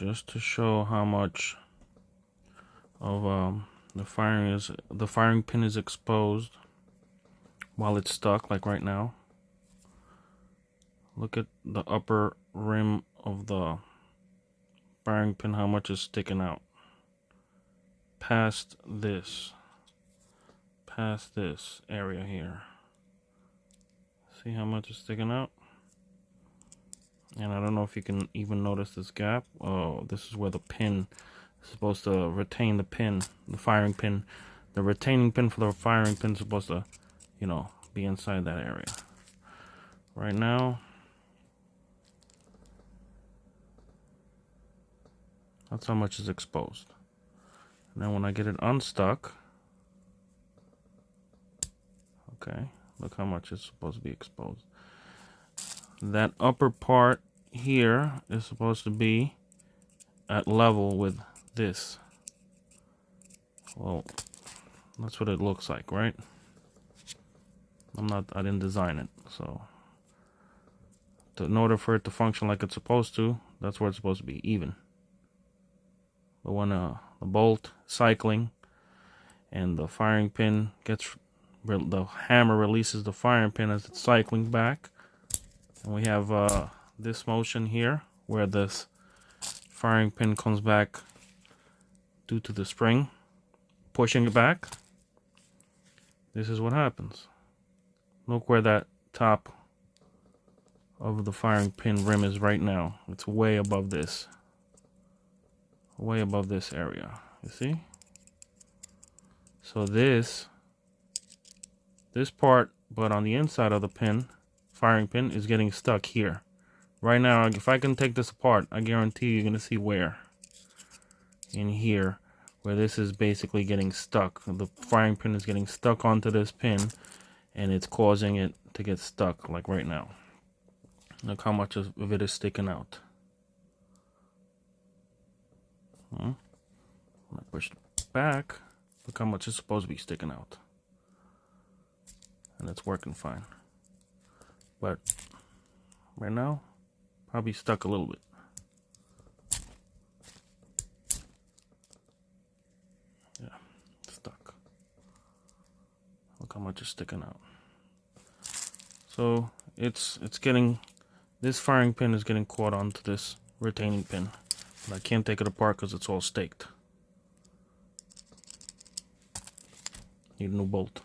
just to show how much of the firing pin is exposed while it's stuck, like right now. Look at the upper rim of the firing pin, how much is sticking out past this area here. See how much is sticking out? And I don't know if you can even notice this gap. Oh, this is where the pin is supposed to retain the pin, the firing pin. The retaining pin for the firing pin is supposed to, you know, be inside that area. Right now, that's how much is exposed. And then when I get it unstuck, okay, look how much is supposed to be exposed. That upper part here is supposed to be at level with this. Well, that's what it looks like, right? I didn't design it, so in order for it to function like it's supposed to, that's where it's supposed to be, even. But when the bolt cycling and the firing pin gets, the hammer releases the firing pin as it's cycling back, and we have this motion here where this firing pin comes back due to the spring pushing it back. This is what happens. Look where that top of the firing pin rim is right now. It's way above this. Way above this area. You see? So this part, but on the inside of the pin, firing pin, is getting stuck here. Right now, if I can take this apart, I guarantee you're going to see where. In here, where this is basically getting stuck. The firing pin is getting stuck onto this pin, and it's causing it to get stuck, like right now. Look how much of it is sticking out. When I push it back, look how much is supposed to be sticking out. And it's working fine. But right now, probably stuck a little bit. Yeah, stuck. Look how much is sticking out. So it's getting, this firing pin is getting caught onto this retaining pin. But I can't take it apart because it's all staked. Need a new bolt.